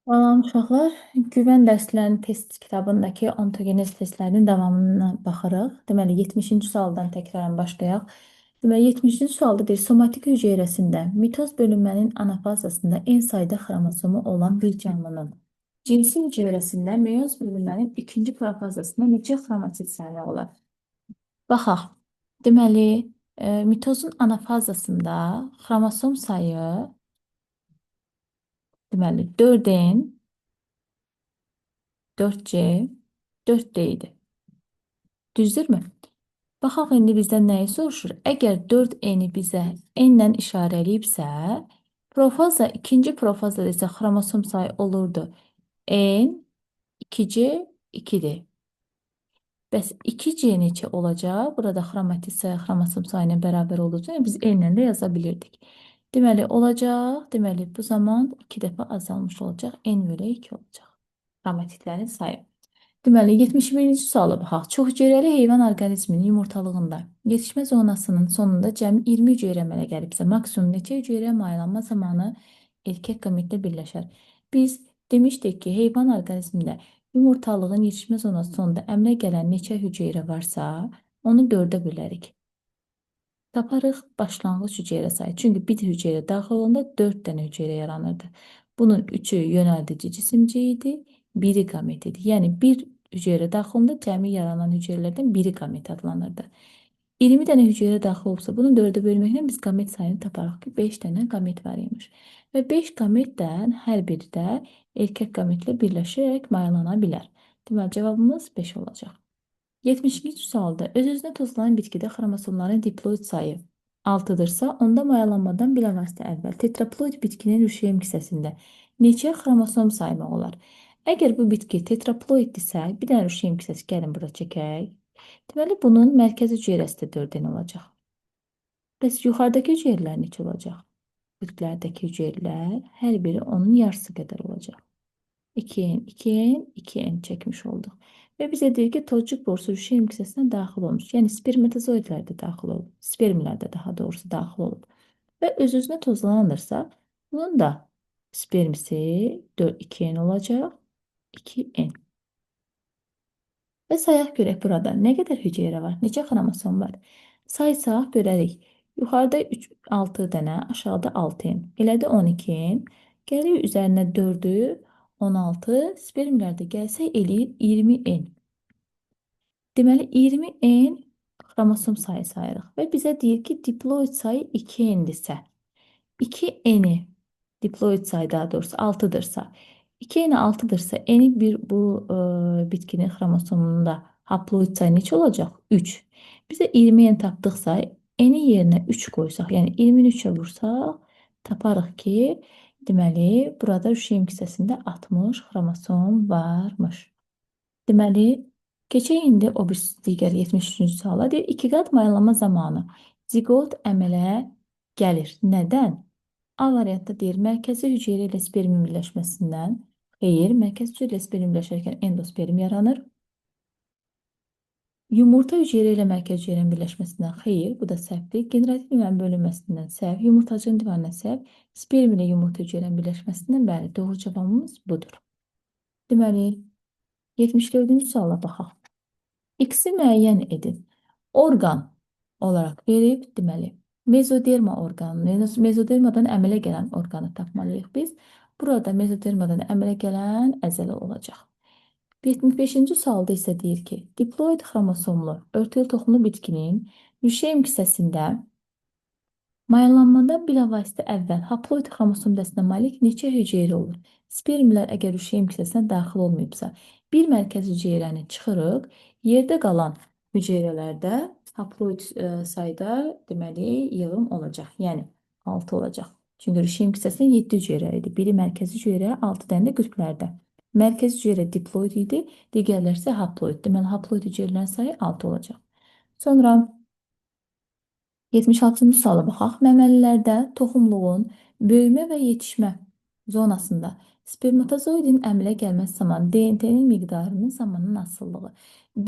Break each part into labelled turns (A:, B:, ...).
A: Salam uşaqlar, güvən dərslərinin test kitabındakı ontogenez testlərinin davamına baxırıq. Deməli, 70-ci sualdan təkrarən başlayaq. Deməli, 70-ci sualda deyir, somatik hüceyrəsində mitoz bölünmənin anafazasında en sayda xromosomu olan bir canlının cinsi hüceyrəsində meyoz bölünmənin ikinci profazasında neçə xromatid sayı olar? Baxaq. Deməli, mitozun anafazasında xromosom sayı deməli 4N 4C, 4D idi. Düzdürmü? Baxaq indi bizdən nəyi soruşur? Əgər 4N-i bizə N ilə işarələyibsə, profaza, ikinci profazada isə xromosom sayı olurdu. N, 2C, 2D. Bəs 2C neçə olacaq? Burada xromatid sayı xromosom sayına bərabər olduğu üçün biz N ilə də yaza bilirdik. Deməli, olacaq. Deməli, bu zaman 2 dəfə azalmış olacaq. N bölü 2 olacaq. Xromatidlərin sayı. Deməli, 71-ci suala baxaq. Çoxhüceyrəli heyvan orqanizminin yumurtalığında yetişmə zonasının sonunda cəmi 20 hüceyrə əmələ gəlibsə, maksimum neçə hüceyrə mayalanma zamanı erkək qametlə birləşər? Biz demişdik ki, heyvan orqanizmində yumurtalığın yetişmə zonası sonunda əmələ gələn neçə hüceyrə varsa, onu 4-ə bölərik. Taparıq başlanğıc hüceyrə sayı. Çünki bir hüceyrə daxil olanda 4 dənə hüceyrə yaranırdı. Bunun 3-ü yönəldici cisimci idi, biri qamet idi. Yəni bir hüceyrə daxilində cəmi yaranan hüceyrələrdən biri qamet adlanırdı. 20 dənə hüceyrə daxil olsa, bunu 4-ə bölməklə biz qamet sayını taparıq ki, 5 dənə qamet var imiş. Və 5 qametdən hər biri də erkək qametlə birləşərək mayalana bilər. Deməli, cavabımız 5 olacaq. 70-ci sualda öz-özünə tozlanan bitkidə xromosomların diploid sayı 6-dırsa, onda mayalanmadan bilavasitə əvvəl tetraploid bitkinin rüşeym hissəsində neçə xromosom saymaq olar? Əgər bu bitki tetraploiddirsə, bir dənə rüşeym hissəsi gəlin burada çəkək. Deməli, bunun mərkəzi hüceyrəsi də 4 dənə olacaq. Bəs yuxarıdakı hüceyrələr neçə olacaq? Qütblərdəki hüceyrələr hər biri onun yarısı qədər olacaq. 2N, 2N, 2N çəkmiş olduq. Və bizə deyir ki, tozcuq borusu rüşeym hissəsinə daxil olmuş. Yəni spermatozoidlər də daxil olub. Spermlər də daha doğrusu daxil olub. Və öz-özünə tozlanırsa, bunun da spermisi 2N olacaq. 2N. Və sayaq görək burada nə qədər hüceyrə var, neçə xromosom var. Saysaq görərik. Yuxarıda 6 dənə, aşağıda 6N. Elədi 12N. Gəlir üzərinə 4-ü 16, spermlərdə gəlsə eləyir 20N. Deməli 20N xromosom sayı sayırıq və bizə deyir ki, diploid sayı 2N-dirsə, 2N-i diploid sayı daha doğrusu 6-dırsa, 2N 6-dırsa, N-i bu bitkinin xromosomunda haploid sayı neçə olacaq? 3. Bizə 20N tapdıqsa, N-i yerinə 3 qoysaq, yəni 20-ni 3-ə vursaq, taparıq ki, deməli, burada rüşeym hissəsində 60 xromosom varmış. Deməli, keçək indi o bir digər 73-cü suala. Deyir, 2 qat mayalanma zamanı ziqot əmələ gəlir. Nədən? A variantda deyir, mərkəzi hüceyrə ilə spermin birləşməsindən. Xeyr, mərkəzi hüceyrə ilə spermin birləşərkən endosperm yaranır. Yumurta hüceyrə ilə mərkəzi hüceyranın birləşməsindən. Xeyr, bu da səhvdir. Generativ divarın bölünməsindən səhv. Yumurtacığın divarına səhv. Sperm ilə yumurta hüceyrənin birləşməsindən bəli, doğru cavabımız budur. Deməli, 74-cü suala baxaq. X-i müəyyən edin. Orqan olaraq verib, deməli, mezoderma orqanını, mezodermadan əmələ gələn orqanı tapmalıyıq biz. Burada mezodermadan əmələ gələn əzələ olacaq. 75-ci sualda isə deyir ki, diploid xromosomlu örtülü toxumlu bitkinin rüşeym hissəsində mayalanmadan bilavasitə əvvəl haploid xromosom dəstinə malik neçə hüceyrə olur? Spermlər əgər rüşeym hissəsinə daxil olmayıbsa, bir mərkəz hüceyrəni çıxırıq, yerdə qalan hüceyrələrdə haploid sayda deməli yığım olacaq. Yəni 6 olacaq. Çünki rüşeym hissəsində 7 hüceyrə idi. Biri mərkəzi hüceyrə, 6 dənə də qütblərdə. Mərkəzi hüceyrə diploid idi, digərləri isə haploid. Deməli, haploid hüceyrələrin sayı 6 olacaq. Sonra 76-cı suala baxaq. Məməlilərdə toxumluğun böyümə və yetişmə zonasında spermatozoidin əmələ gəlməsi zamanı DNT-nin miqdarının zamanın asılılığı.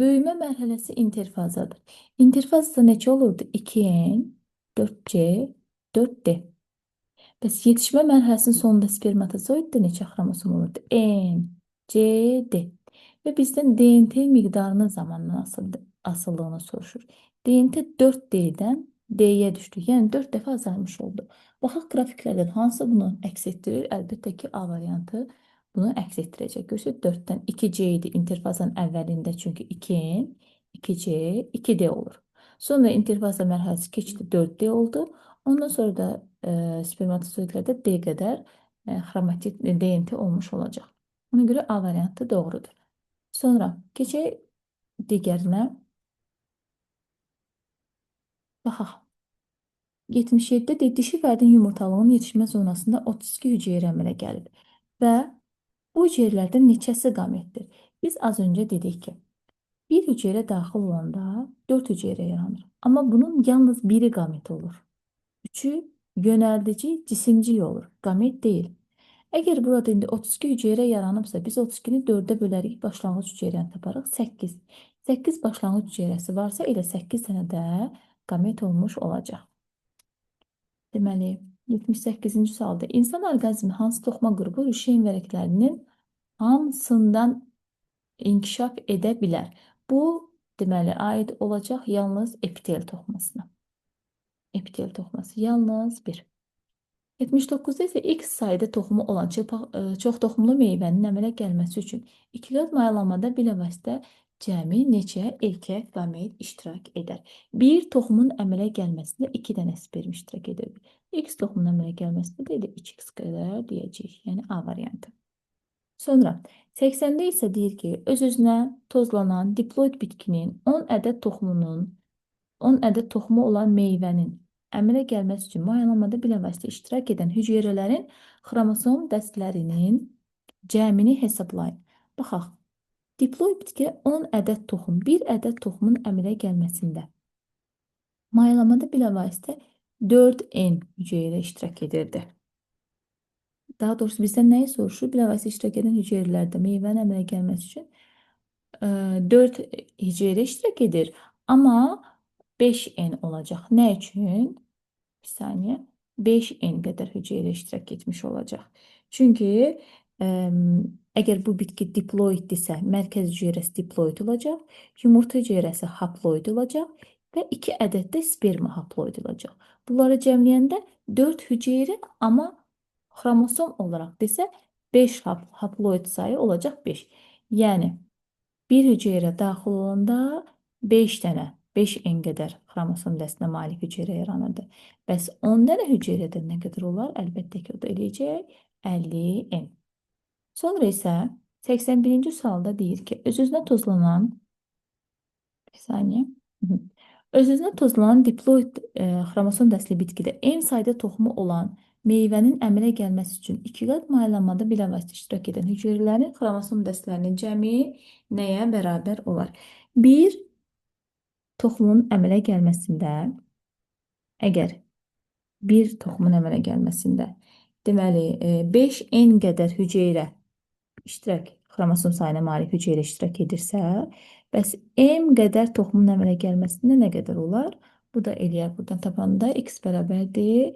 A: Böyümə mərhələsi interfazadır. İnterfazada neçə olurdu? 2N, 4C, 4D. Bəs yetişmə mərhələsinin sonunda spermatozoiddə neçə xromosom olurdu? N, C, D. Və bizdən DNT miqdarının zamanla asıldığını soruşur. DNT 4D'dən D-yə düşdü. Yəni 4 dəfə azalmış oldu. Baxaq qrafiklərdən hansı bunu əks etdirir? Əlbəttə ki, A variantı bunu əks etdirəcək. Görsək 4-dən 2C idi interfazın əvvəlində, çünki 2N, 2C, 2D olur. Sonra interfaza mərhələsi keçdi, 4D oldu. Ondan sonra da spermatozoidlərdə D qədər xromatit DNT olmuş olacaq. Ona görə A variantı doğrudur. Sonra keçək digərinə. Baxaq. 77-də dişi fərdin yumurtalığının yetişmə zonasında 32 hüceyrə əmələ gəlir və bu hüceyrələrdən neçəsi qametdir? Biz az öncə dedik ki, bir hüceyrə daxil olanda 4 hüceyrə yaranır. Amma bunun yalnız biri qamet olur. Üçü yönəldici, cisimcil olur. Qamet deyil. Əgər burada indi 32 hüceyrə yaranıbsa, biz 32-ni 4-ə bölərik, başlanğıc hüceyrəni taparıq 8. 8 başlanğıc hüceyrəsi varsa, elə 8 dənə də qamet olmuş olacaq. Deməli, 78-ci sualda insan orqanizmi hansı toxuma qrupu rüşeyn vərəqlərinin hansından inkişaf edə bilər? Bu, deməli, aid olacaq yalnız epitel toxumasına. Epitel toxuması yalnız bir. 79-da isə X sayda toxumu olan çox toxumlu meyvənin əmələ gəlməsi üçün 2 qat mayalanmada bilavasitə cəmi neçə erkək qamet iştirak edər? Bir toxumun əmələ gəlməsində 2 dənə sperm iştirak edir. X toxumunun əmələ gəlməsində də elə 2x qədər deyəcəyik. Yəni A variantı. Sonra 80-də isə deyir ki, öz-özünə tozlanan diploid bitkinin 10 ədəd toxumu olan meyvənin əmələ gəlməsi üçün mayalanmada bilavasitə iştirak edən hüceyrələrin xromosom dəstlərinin cəmini hesablayın. Baxaq, diploid bitkidə 10 ədəd toxum, 1 ədəd toxumun əmələ gəlməsində mayalanmada bilavasitə 4N hüceyrə iştirak edirdi. Daha doğrusu bizdən nəyi soruşur? Bilavasitə iştirak edən hüceyrələrdə meyvənin əmələ gəlməsi üçün 4 hüceyrə iştirak edir. Amma 5N olacaq. Nə üçün? Bir saniyə. 5N qədər hüceyrə iştirak etmiş olacaq. Çünki əgər bu bitki diploiddirsə, mərkəz hüceyrəsi diploid olacaq, yumurta hüceyrəsi haploid olacaq və 2 ədəd də sperma haploid olacaq. Bunları cəmləyəndə 4 hüceyrə, amma xromosom olaraq desə 5 haploid sayı olacaq 5. Yəni, bir hüceyrə daxil olanda 5 dənə, 5N qədər xromosom dəstinə malik hüceyrə yaranırdı. Bəs 10 dənə hüceyrədə nə qədər olar? Əlbəttə ki, o da eləyəcək 50N. Sonra isə 81-ci sualda deyir ki, öz-özünə tozlanan bir saniyə. Öz-özünə tozlanan diploid xromosom dəstli bitkidə eyni sayda toxumu olan meyvənin əmələ gəlməsi üçün 2 qat mayalanmada bilavasitə iştirak edən hüceyrələrin xromosom dəstlərinin cəmi nəyə bərabər olar? Bir toxumun əmələ gəlməsində, əgər bir toxumun əmələ gəlməsində, deməli 5N qədər hüceyrə xromosom sayına malik hüceyrə iştirak edirsə, bəs M qədər toxumun əmələ gəlməsində nə qədər olar? Bu da eləyər buradan tapanda x bərabərdir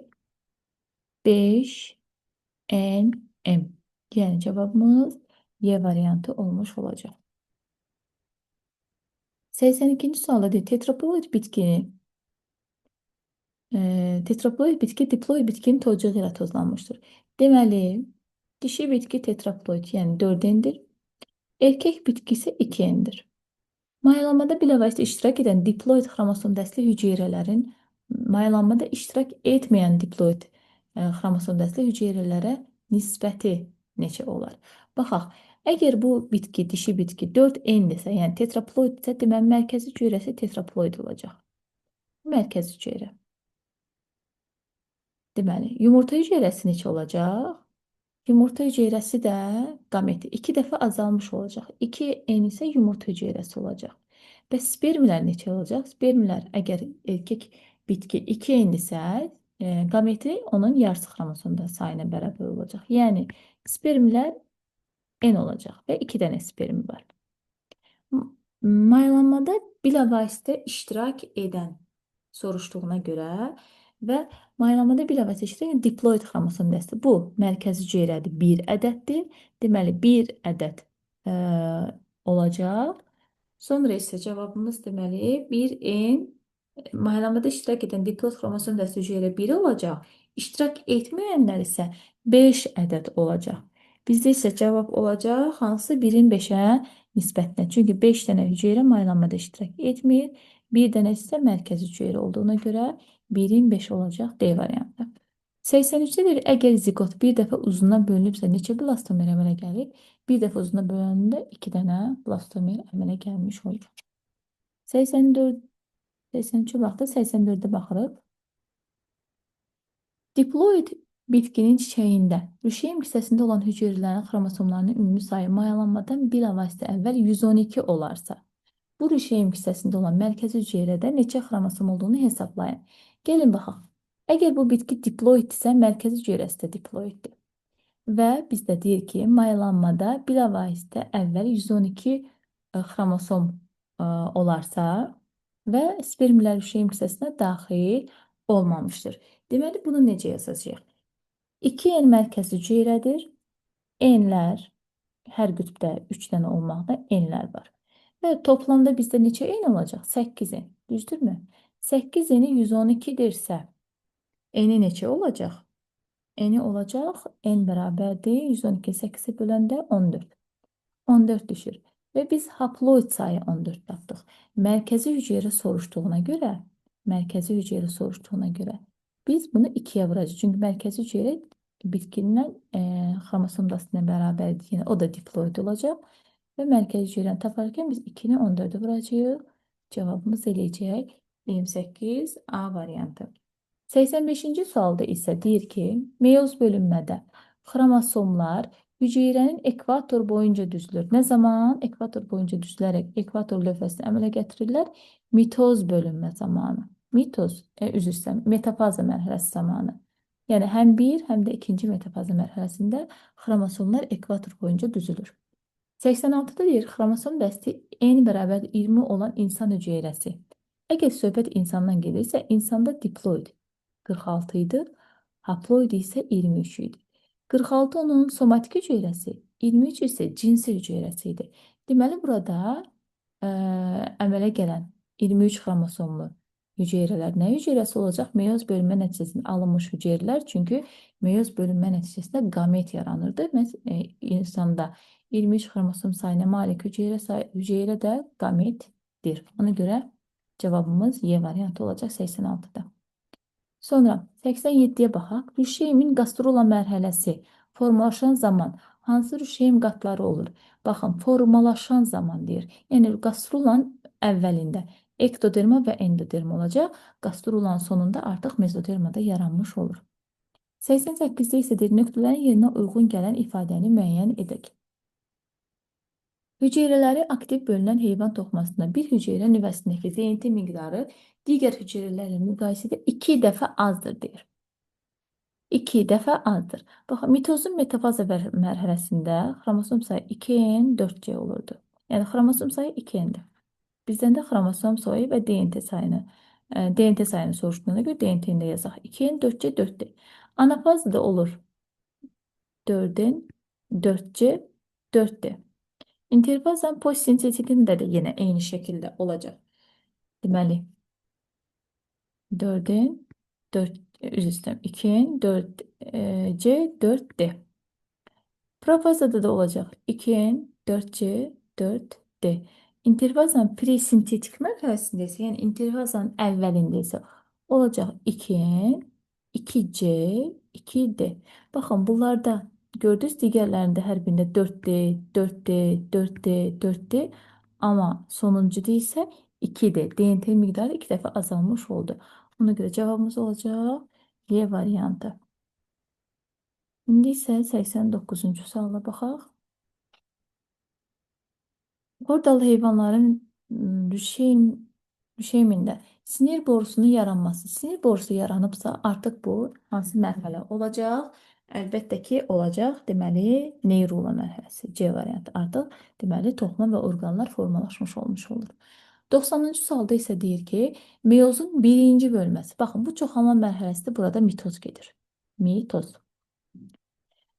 A: 5N M. Yəni cavabımız Y variantı olmuş olacaq. 82-ci sualda deyir, tetraploid bitki diploid bitkinin tocuğu ilə tozlanmışdır. Deməli, dişi bitki tetraploid, yəni 4N'dir. Erkək bitki isə 2N'dir. Mayalanmada bilavasitə iştirak edən diploid xromosom dəstli hüceyrələrin mayalanmada iştirak etməyən diploid xromosom dəstli hüceyrələrə nisbəti neçə olar? Baxaq, əgər bu bitki, dişi bitki 4N-dirsə, yəni tetraploiddirsə, deməli, mərkəzi hüceyrəsi tetraploid olacaq. Mərkəzi hüceyrə. Deməli, yumurta hüceyrəsi neçə olacaq? Yumurta hüceyrəsi də qameti 2 dəfə azalmış olacaq. 2N isə yumurta hüceyrəsi olacaq. Bəs spermlər neçə olacaq? Spermlər, əgər erkək bitki 2N-dirsə, qameti onun yarısı xromosomda sayına bərabər olacaq. Yəni, spermlər N olacaq və 2 dənə spermi var. Mayalanmada bilavasitə iştirak edən soruşduğuna görə Və maylamada bilavasitə işləyən diploid xromosom dəsti. Bu mərkəzi hüceyrədir, bir ədəddir. Deməli, bir ədəd olacaq. Sonra isə cavabımız deməli 1N maylamada iştirak edən diploid xromosom dəsti hüceyrə 1 olacaq. İştirak etməyənlər isə 5 ədəd olacaq. Bizdə isə cavab olacaq hansı 1-in 5-ə nisbətinə. Çünki 5 dənə hüceyrə maylamada iştirak etmir. Bir dənə isə mərkəzi hüceyrə olduğuna görə 1-in 5 olacaq D variantı. 83-də deyir, əgər zigot bir dəfə uzundan bölünübsə neçə blastomer əmələ gəlir? Bir dəfə uzuna bölündə 2 dənə blastomer əmələ gəlmiş olur. 84, 83-ü baxdı, 84-də baxırıq. Diploid bitkinin çiçəyində rüşeym hissəsində olan hüceyrələrin xromosomlarının ümumi sayı mayalanmadan bilavasitə əvvəl 112 olarsa, bu rüşeym hissəsində olan mərkəzi hüceyrədə neçə xromosom olduğunu hesablayın. Gəlin baxaq. Əgər bu bitki diploiddirsə, mərkəzi hüceyrəsi də diploiddir. Və bizdə deyir ki, mayalanmada bilavasitə əvvəl 112 xromosom olarsa və spermlər rüşeym hissəsinə daxil olmamışdır. Deməli, bunu necə yazacağıq? 2N mərkəzi hüceyrədir. N'lər hər qütbdə 3 dənə olmaqda N'lər var. Və toplamda bizdə neçə N olacaq? 8N. Düzdürmü? 8N-i 112-dirsə, N-i neçə olacaq? N-i olacaq, N bərabərdir. 112 8-i böləndə 14. 14 düşür. Və biz haploid sayı 14 tapdıq. Mərkəzi hüceyrə soruşduğuna görə biz bunu 2-yə vuracaq. Çünki mərkəzi hüceyrə bitkinin xromosom dəstinə bərabərdir. Yəni, o da diploid olacaq. Və mərkəzi hüceyrəni taparkən biz 2-ni 14-ə vuracağıq. Cavabımız eləyəcək 28A variantı. 85-ci sualda isə deyir ki, meyoz bölünmədə xromosomlar hüceyrənin ekvator boyunca düzülür. Nə zaman? Ekvator boyunca düzülərək ekvator lövhəsini əmələ gətirirlər. Mitoz bölünmə zamanı. Üzr istəyirəm, metafaza mərhələsi zamanı. Yəni, həm bir, həm də ikinci metafaza mərhələsində xromosomlar ekvator boyunca düzülür. 86-da deyir, xromosom dəsti N bərabər 20 olan insan hüceyrəsi. Əgər söhbət insandan gedirsə, insanda diploid 46 idi, haploid isə 23 idi. 46 onun somatik hüceyrəsi, 23 isə cinsi hüceyrəsi idi. Deməli, burada əmələ gələn 23 xromosomlu hüceyrələr nə hüceyrəsi olacaq? Meyoz bölünmə nəticəsində alınmış hüceyrələr. Çünki meyoz bölünmə nəticəsində qamet yaranırdı. İnsanda 23 xromosom sayına malik hüceyrə də qametdir. Ona görə cavabımız Y variantı olacaq 86-da. Sonra 87-yə baxaq. Rüşeymin qastrula mərhələsi formalaşan zaman hansı rüşeym qatları olur? Baxın, formalaşan zaman deyir. Yəni, qastrulanın əvvəlində ektoderma və endoderma olacaq. Qastrulanın sonunda artıq mezoderma da yaranmış olur. 88-də isə deyir, nöqtələrin yerinə uyğun gələn ifadəni müəyyən edək. Hüceyrələri aktiv bölünən heyvan toxumasında bir hüceyrə nüvəsindəki DNT miqdarı digər hüceyrələrlə müqayisədə 2 dəfə azdır, deyir. 2 dəfə azdır. Baxın, mitozun metafaza mərhələsində xromosom sayı 2N, 4C olurdu. Yəni, xromosom sayı 2N-dir. Bizdən də xromosom sayı və DNT sayını soruşduğuna görə DNT-ni də yazaq. 2N, 4C, 4D. Anafazda da olur 4N, 4C, 4D. İnterfazan postsintetikində də yenə eyni şəkildə olacaq. Deməli, 4N, 2N, 4C, 4D. Profazada da olacaq 2N, 4C, 4D. İnterfazan presintetik mərhələsində isə, yəni interfazanın əvvəlində isə olacaq 2N, 2C, 2D. Baxın, bunlarda gördünüz, digərlərində hər birində 4D, 4D, 4D, 4D. Amma sonuncuda isə 2D. DNT miqdarı 2 dəfə azalmış oldu. Ona görə cavabımız olacaq Y variantı. İndi isə 89-cu suala baxaq. Hordalı heyvanların rüşeymində sinir borusunun yaranması. Sinir borusu yaranıbsa, artıq bu hansı mərhələ olacaq? Əlbəttə ki, olacaq, deməli, neyrula mərhələsi, C variantı. Artıq, deməli, toxuma və orqanlar formalaşmış olmuş olur. 90-cı sualda isə deyir ki, meyozun birinci bölməsi. Baxın, bu çoxalma mərhələsində burada mitoz gedir. Mitoz.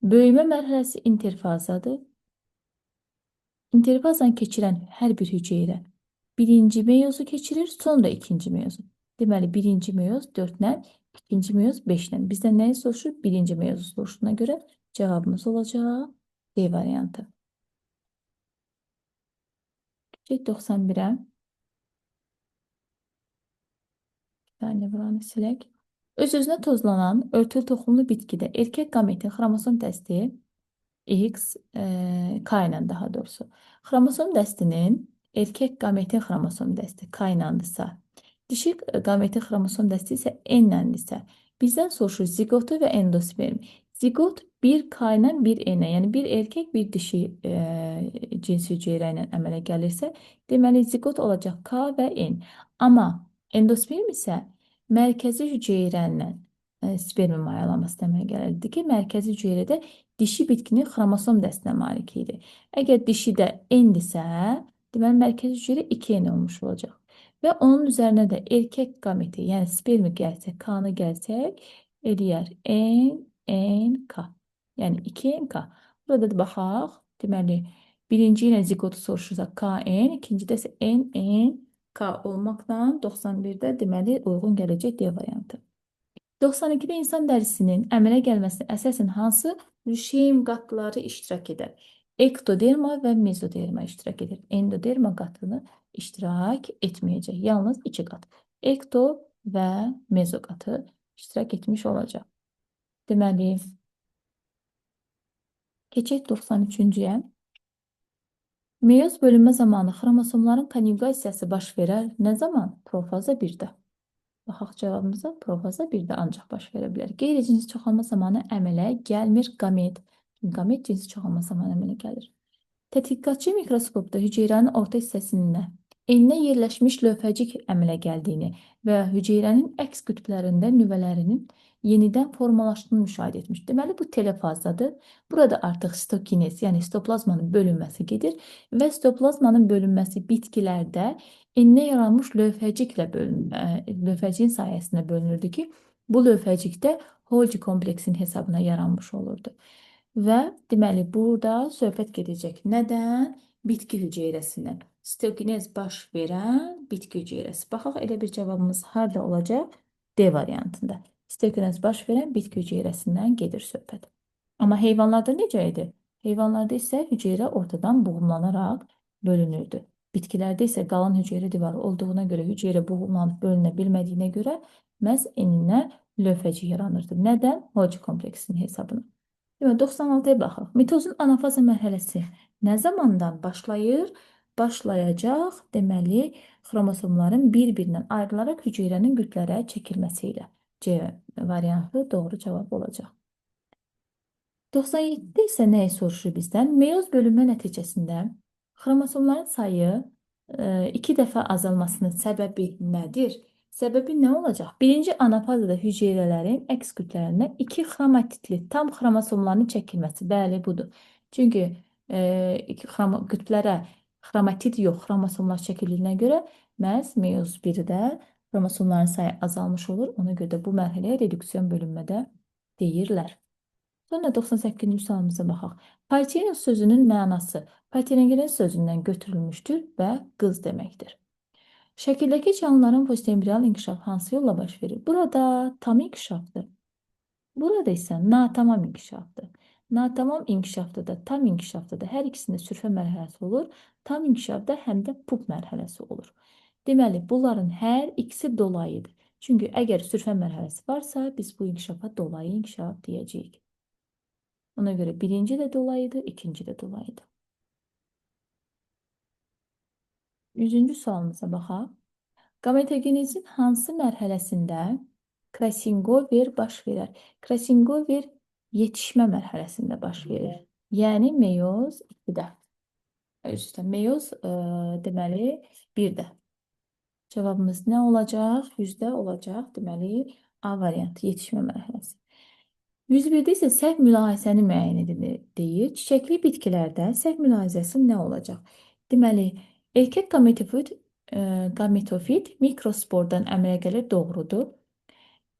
A: Böyümə mərhələsi interfazadır. İnterfazdan keçirən hər bir hüceyrə birinci meyozu keçirir, sonra ikinci meyozu. Deməli, birinci meyoz 4 ilə, ikinci meyoz 5 ilə. Bizdən nəyi soruşur? Birinci meyozu soruşduğuna görə cavabımız olacaq D variantı. Keçək 91-ə. Bir saniyə buranı silək. Öz-özünə tozlanan örtülü toxumlu bitkidə erkək qametin xromosom dəsti X, K ilə daha doğrusu. Xromosom dəstinin erkək qametin xromosom dəsti K iləndirsə, dişi qametin xromosom dəsti isə N iləndirsə, bizdən soruşur zigotu və endosperm. Zigot bir K ilə bir N, yəni bir erkək, bir dişi cinsi hüceyrə ilə əmələ gəlirsə, deməli zigot olacaq K və N. Amma endosperm isə mərkəzi hüceyrənin spermin mayalaması deməyə gəlirdi ki, mərkəzi hüceyrədə dişi bitkinin xromosom dəstinə malik idi. Əgər dişi də N-dirsə, deməli mərkəzi hüceyrə 2N olmuş olacaq. Və onun üzərinə də erkək qameti, yəni spermi gəlsək, K-nı gəlsək, eləyər N, N, K. Yəni 2N, K. Burada da baxaq, deməli birinci ilə zigotu soruşursa K, N, ikincidə isə N, N, K olmaqla 91-də deməli uyğun gələcək D variantı. 92-də insan dərisinin əmələ gəlməsinə əsasən hansı rüşeym qatları iştirak edər? Ektoderma və mezoderma iştirak edir. Endoderma qatını iştirak etməyəcək. Yalnız 2 qat. Ekto və mezo qatı iştirak etmiş olacaq. Deməli, keçək 93-cüyə. Meyoz bölünmə zamanı xromosomların konjugasiyası baş verər. Nə zaman? Profaza 1-də. Baxaq cavabımıza, profaza 1-də ancaq baş verə bilər. Qeyri-cinsi çoxalma zamanı əmələ gəlmir qamet. Qamet cinsi çoxalma zamanı əmələ gəlir. Tədqiqatçı mikroskopda hüceyrənin orta hissəsində eninə yerləşmiş lövhəcik əmələ gəldiyini və hüceyrənin əks qütblərində nüvələrinin yenidən formalaşdığını müşahidə etmiş. Deməli, bu telefazdadır. Burada artıq sitokinez, yəni sitoplazmanın bölünməsi gedir və sitoplazmanın bölünməsi bitkilərdə eninə yaranmış lövhəciyin sayəsində bölünürdü ki, bu lövhəcikdə Golgi kompleksinin hesabına yaranmış olurdu. Və deməli, burada söhbət gedəcək. Nədən? Bitki hüceyrəsindən. Sitokinez baş verən bitki hüceyrəsi. Baxaq, elə bir cavabımız harada olacaq? D variantında. Sitokinez baş verən bitki hüceyrəsindən gedir söhbət. Amma heyvanlarda necə idi? Heyvanlarda isə hüceyrə ortadan buğumlanaraq bölünürdü. Bitkilərdə isə qalan hüceyrə divarı olduğuna görə hüceyrə buğumlanıb bölünə bilmədiyinə görə məhz eninə lövhəcik yaranırdı. Nədən? Golgi kompleksinin hesabına. Deməli, 96-ya baxaq. Mitozun anafaza mərhələsi nə zamandan başlayır? Başlayacaq, deməli, xromosomların bir-birindən ayrılaraq hüceyrənin qütblərə çəkilməsi ilə. C variantı doğru cavab olacaq. 97-də isə nəyi soruşur bizdən? Meyoz bölünmə nəticəsində xromosomların sayı 2 dəfə azalmasının səbəbi nədir? Səbəbi nə olacaq? Birinci anafazada hüceyrələrin əks kütlərindən 2 xromatitli tam xromosomların çəkilməsi. Bəli, budur. Çünki qütblərə xromatid yox, xromosomlar çəkildiyinə görə məhz meyoz 1-də xromosomların sayı azalmış olur. Ona görə də bu mərhələyə reduksiyon bölünmədə deyirlər. Sonra 98-ci sualımıza baxaq. Partenos sözünün mənası partenegenes sözündən götürülmüşdür və qız deməkdir. Şəkildəki canlıların postembrial inkişafı hansı yolla baş verir? Burada tam inkişafdır. Burada isə natamam inkişafdır. Natamam inkişafda da, tam inkişafda da hər ikisində sürfə mərhələsi olur. Tam inkişafda həm də pup mərhələsi olur. Deməli, bunların hər ikisi dolayıdır. Çünki əgər sürfə mərhələsi varsa, biz bu inkişafa dolayı inkişaf deyəcəyik. Ona görə birinci də dolayıdır, ikinci də dolayıdır. 100-cü sualımıza baxaq. Gametogenezin hansı mərhələsində Krasingover baş verər? Krasingover yetişmə mərhələsində baş verir. Yəni meyoz 2-də. Meyoz deməli 1-də. Cavabımız nə olacaq? 100-də olacaq. Deməli A variantı yetişmə mərhələsi. 101-də isə səhv mülahizəni müəyyən edilir deyir. Çiçəkli bitkilərdə səhv mülahizəsi nə olacaq? Deməli, erkək gametofoid Gametofit mikrospordan əmələ gəlir, doğrudur.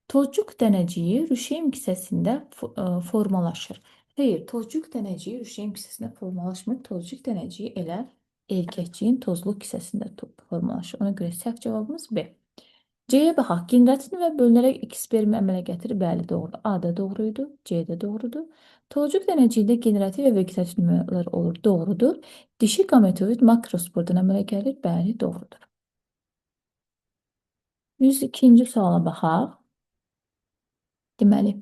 A: Tozcuq dənəciyi rüşeym kisəsində formalaşır. Xeyr, tozcuq dənəciyi rüşeym kisəsində formalaşmır. Tozcuq dənəciyi elə erkəkciyin tozlu kisəsində formalaşır. Ona görə səhv cavabımız B. C-yə baxaq. Generatin və bölünərək iki spermi əmələ gətirir. Bəli, doğru. A da doğru idi. C də doğrudur. Tozcuq dənəciyində generativ və vegetativ nümunələr olur. Doğrudur. Dişi gametoid makrospordan əmələ gəlir. Bəli, doğrudur. 102-ci suala baxaq. Deməli,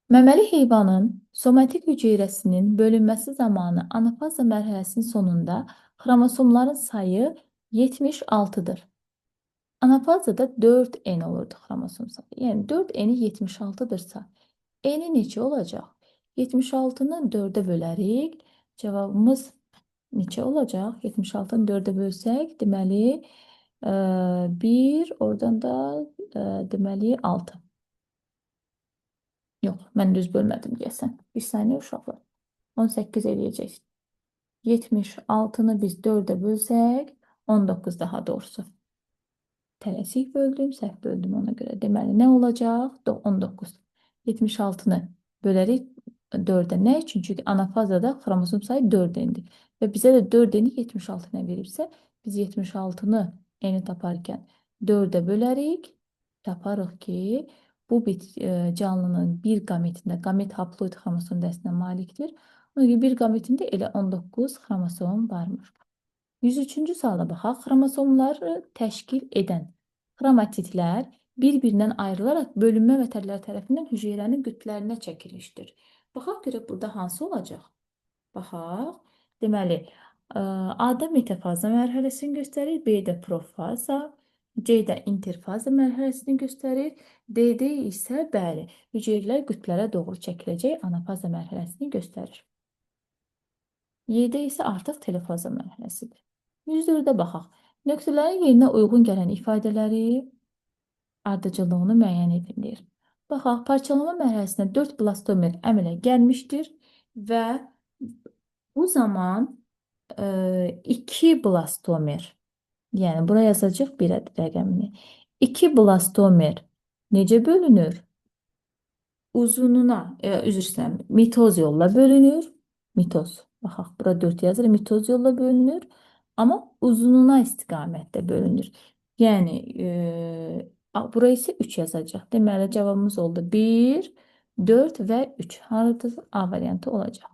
A: məməli heyvanın somatik hüceyrəsinin bölünməsi zamanı anafaza mərhələsinin sonunda xromosomların sayı 76-dır. Anafazada 4N olurdu xromosom sayı. Yəni 4N-i 76-dırsa, N-i neçə olacaq? 76-nı 4-ə bölərik. Cavabımız neçə olacaq? 76-nı 4-ə bölsək, deməli 1, oradan da deməli 6. Yox, mən düz bölmədim deyəsən. Bir saniyə uşaqlar. 18 eləyəcək. 76-nı biz 4-ə bölsək, 19 daha doğrusu. Tələsik böldüm, səhv böldüm ona görə. Deməli, nə olacaq? 19. 76-nı bölərik 4-ə. Nə üçün? Çünki anafazada xromosom sayı 4-dir. Və bizə də 4-ni 76-nə veribsə, biz 76-nı eni taparkən 4-ə bölərik. Taparıq ki, bu canlının bir qametində, qamet haploid xromosom dəstinə malikdir. Ona görə bir qametində elə 19 xromosom varmış. 103-cü suala baxaq. Xromosomları təşkil edən xromatitlər bir-birindən ayrılaraq bölünmə vətərləri tərəfindən hüceyrənin qütblərinə çəkilmişdir. Baxaq görək burada hansı olacaq? Baxaq. Deməli, A-da metafaza mərhələsini göstərir, B-də profaza, C-də interfaza mərhələsini göstərir, D-də isə bəli, hüceyrələr qütblərə doğru çəkiləcək anafaza mərhələsini göstərir. Y-də isə artıq telofaza mərhələsidir. 104-ə baxaq. Nöqtələrin yerinə uyğun gələn ifadələri ardıcıllığını müəyyən edin deyir. Baxaq, parçalama mərhələsində 4 blastomer əmələ gəlmişdir və bu zaman 2 blastomer, yəni bura yazacaq bir rəqəmini. 2 blastomer necə bölünür? Uzununa, üzr istəyirəm, mitoz yolla bölünür. Mitoz. Baxaq, bura 4 yazır. Mitoz yolla bölünür. Amma uzununa istiqamətdə bölünür. Yəni, bura isə 3 yazacaq. Deməli, cavabımız oldu 1, 4 və 3. Harada A variantı olacaq.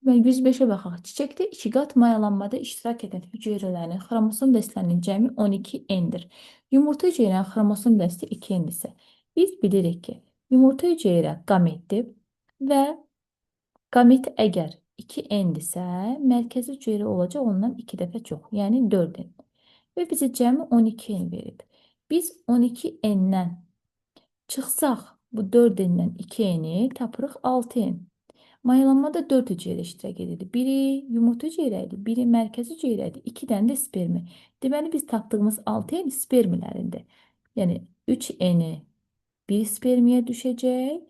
A: Və 105-ə baxaq. Çiçəkdə 2 qat mayalanmada iştirak edən hüceyrələrin xromosom dəstlərinin cəmi 12N-dir. Yumurta hüceyrənin xromosom dəsti 2N-dirsə, biz bilirik ki, yumurta hüceyrə qametdir və qamet əgər 2N-dirsə, mərkəzi hüceyrə olacaq ondan 2 dəfə çox, yəni 4N. Və bizə cəmi 12N verib. Biz 12N-dən çıxsaq, bu 4N-dən 2N-i tapırıq 6N. Mayalanmada 4 hüceyrə iştirak edirdi. Biri yumurta hüceyrə idi, biri mərkəzi hüceyrə idi, 2 dənə də spermi. Deməli, biz tapdığımız 6N spermilərindir. Yəni, 3N-i bir spermiyə düşəcək,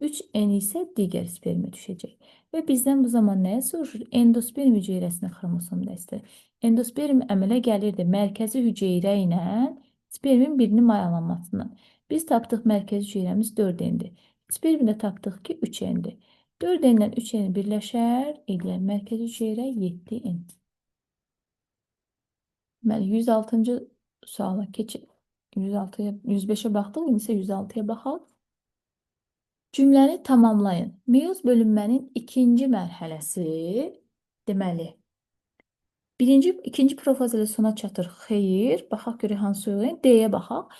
A: 3N isə digər spermiyə düşəcək. Və bizdən bu zaman nəyə soruşur? Endosperm hüceyrəsinin xromosom dəsti. Endosperm əmələ gəlirdi mərkəzi hüceyrə ilə spermin birinin mayalanmasından. Biz tapdıq mərkəzi hüceyrəmiz 4N-dir. Spermi də tapdıq ki, 3N-dir. 4N-dən 3N birləşər, eləyər mərkəzi hüceyrə 7N. Deməli, 106-cı suala keçək. 105-ə baxdıq, indi isə 106-ya baxaq. Cümləni tamamlayın. Meyoz bölünmənin ikinci mərhələsi, deməli, ikinci profaz ilə sona çatır. Xeyr, baxaq görək hansı uyğun. D-yə baxaq.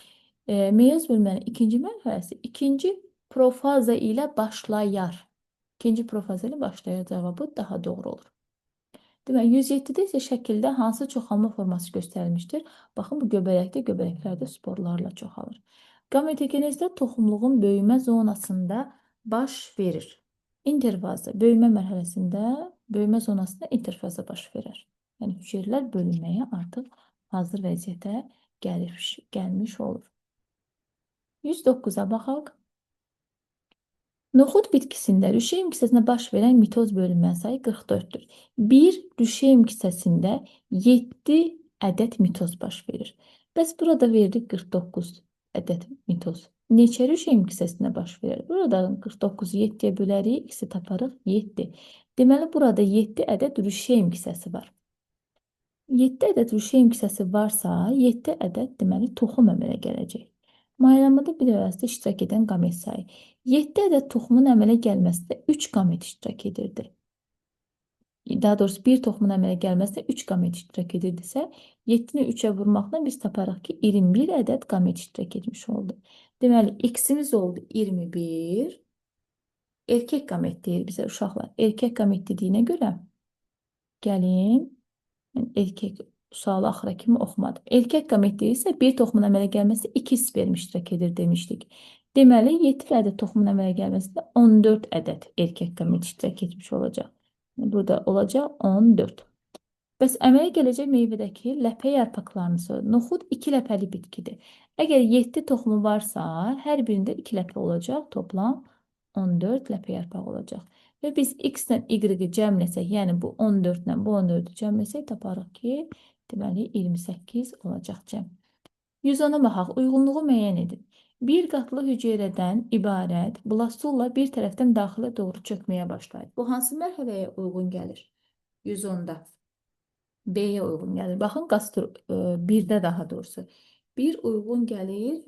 A: Meyoz bölünmənin ikinci mərhələsi ikinci profaza ilə başlayar. İkinci profaza ilə başlayar cavabı daha doğru olur. Deməli, 107-də isə şəkildə hansı çoxalma forması göstərilmişdir? Baxın, bu göbələklərdə sporlarla çoxalır. Gametogenezdə toxumluğun böyümə zonasında baş verir. İnterfaza, böyümə mərhələsində, böyümə zonasında interfaza baş verir. Yəni, hüceyrələr bölünməyə artıq hazır vəziyyətə gəlmiş olur. 109-a baxaq. Noxud bitkisində rüşeym kisəsinə baş verən mitoz bölünmə sayı 44-dür. Bir rüşeym kisəsində 7 ədəd mitoz baş verir. Bəs burada verdik 49 ədəd mitoz. Neçə rüşeym kisəsinə baş verir? Burada 49-u 7-yə bölərik, x-i taparıq 7. Deməli, burada 7 ədəd rüşeym kisəsi var. 7 ədəd rüşeym kisəsi varsa, 7 ədəd deməli toxum əmələ gələcək. Maylanmada bir əvəzdə iştirak edən qamet sayı. 7 ədəd toxumun əmələ gəlməsində 3 qamet iştirak edirdi. Daha doğrusu bir toxumun əmələ gəlməsində 3 qamet iştirak edirdisə, 7-ni 3-ə vurmaqla biz taparıq ki, 21 ədəd qamet iştirak etmiş oldu. Deməli, x-imiz oldu 21. Erkək qamet deyir bizə uşaqlar. Erkək qamet dediyinə görə gəlin, erkək sualı axıra kimi oxumadım. Erkək qamet deyirsə, bir toxumun əmələ gəlməsi 2 sperm iştirak edir demişdik. Deməli, 7 ədəd toxumun əmələ gəlməsində 14 ədəd erkək qamet iştirak etmiş olacaq. Burada olacaq 14. Bəs əmələ gələcək meyvədəki ləpə yarpaqlarını sor. Noxud 2 ləpəli bitkidir. Əgər 7 toxumu varsa, hər birində 2 ləpə olacaq. Toplam 14 ləpə yarpağı olacaq. Və biz x ilə y-i cəmləsək, yəni bu 14 ilə bu 14-ü cəmləsək, taparıq ki, deməli 28 olacaq cəm. 110-a baxaq. Uyğunluğu müəyyən edin. Bir qatlı hüceyrədən ibarət blastulla bir tərəfdən daxilə doğru çökməyə başlayır. Bu hansı mərhələyə uyğun gəlir? 110-da. B-yə uyğun gəlir. Baxın, birdə daha doğrusu. Bir uyğun gəlir,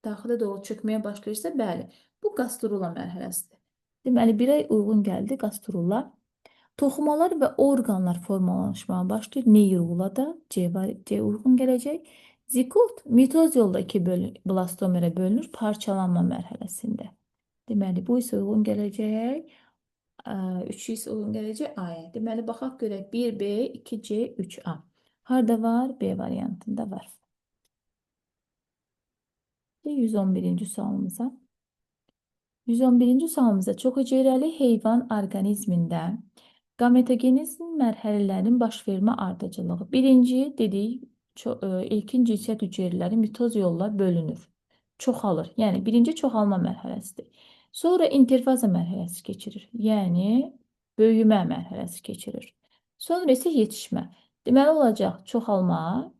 A: daxilə doğru çökməyə başlayırsa, bəli, bu qastrula mərhələsidir. Deməli, birə uyğun gəldi qastrula. Toxumalar və orqanlar formalaşmağa başlayır. Neyrula C uyğun gələcək. Zigot mitoz yolda 2 blastomerə bölünür parçalanma mərhələsində. Deməli, bu isə uyğun gələcək. 3 isə uyğun gələcək A-ya. Deməli, baxaq görək 1B, 2C, 3A. Harada var? B variantında var. 111-ci sualımıza. 111-ci sualımızda çoxhüceyrəli heyvan orqanizmində qametogenezm mərhələlərinin baş vermə ardıcılığı. Birinci dedik, ilkin cinsiyyət hüceyrələri mitoz yolla bölünür, çoxalır. Yəni, birinci çoxalma mərhələsidir. Sonra interfaza mərhələsi keçirir. Yəni, böyümə mərhələsi keçirir. Sonra isə yetişmə. Deməli, olacaq çoxalma,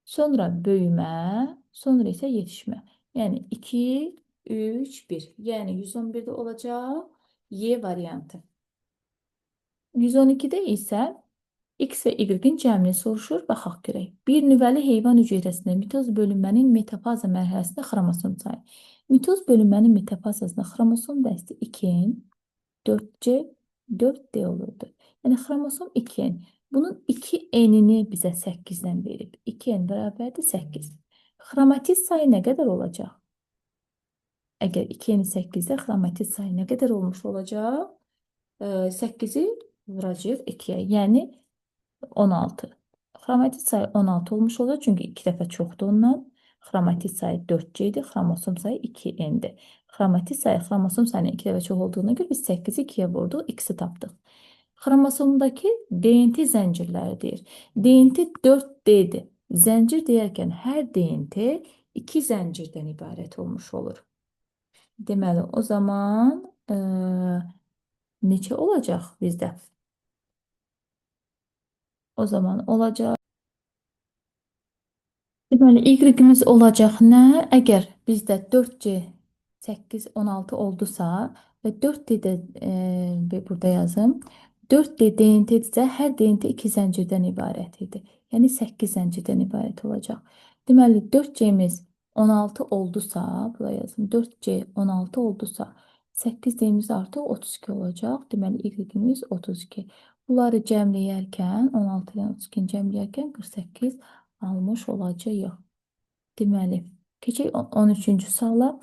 A: sonra böyümə, sonra isə yetişmə. Yəni, 2, 3, 1. Yəni, 111-də olacaq Y variantı. 112-də isə X və Y-in cəmini soruşur, baxaq görək. Bir nüvəli heyvan hüceyrəsində mitoz bölünmənin metafaza mərhələsində xromosom sayı. Mitoz bölünmənin metafazasında xromosom dəsti 2N, 4C, 4D olurdu. Yəni, xromosom 2N. Bunun 2N-ini bizə 8-dən verib. 2N bərabərdir 8. Xromatid sayı nə qədər olacaq? Əgər 2N 8-də xromatid sayı nə qədər olmuş olacaq? 8-i vuracaq 2-yə, yəni 16. Xromatid sayı 16 olmuş olacaq, çünki 2 dəfə çoxdur ondan. Xromatid sayı 4C idi, xromosom sayı 2N-dir. Xromatid sayı xromosom sayının 2 dəfə çox olduğuna görə biz 8-i 2-yə vurduq, X-i tapdıq. Xromosomdakı DNT zəncirləri deyir. DNT 4D-dir. Zəncir deyərkən hər DNT 2 zəncirdən ibarət olmuş olur. Deməli, o zaman neçə olacaq bizdə? O zaman olacaq. Deməli, y-imiz olacaq nə? Əgər bizdə 4C 8, 16 oldusa və 4D-də burada yazım. 4D DNT-dirsə, hər DNT 2 zəncirdən ibarət idi. Yəni 8 zəncirdən ibarət olacaq. Deməli, 4C-miz 16 oldusa, buraya yazım. 4C 16 oldusa, 8 D-miz artıq 32 olacaq. Deməli, y-imiz 32. Bunları cəmləyərkən, 16 ilə 32-ni cəmləyərkən 48 almış olacağıq. Deməli, keçək 13-cü suala.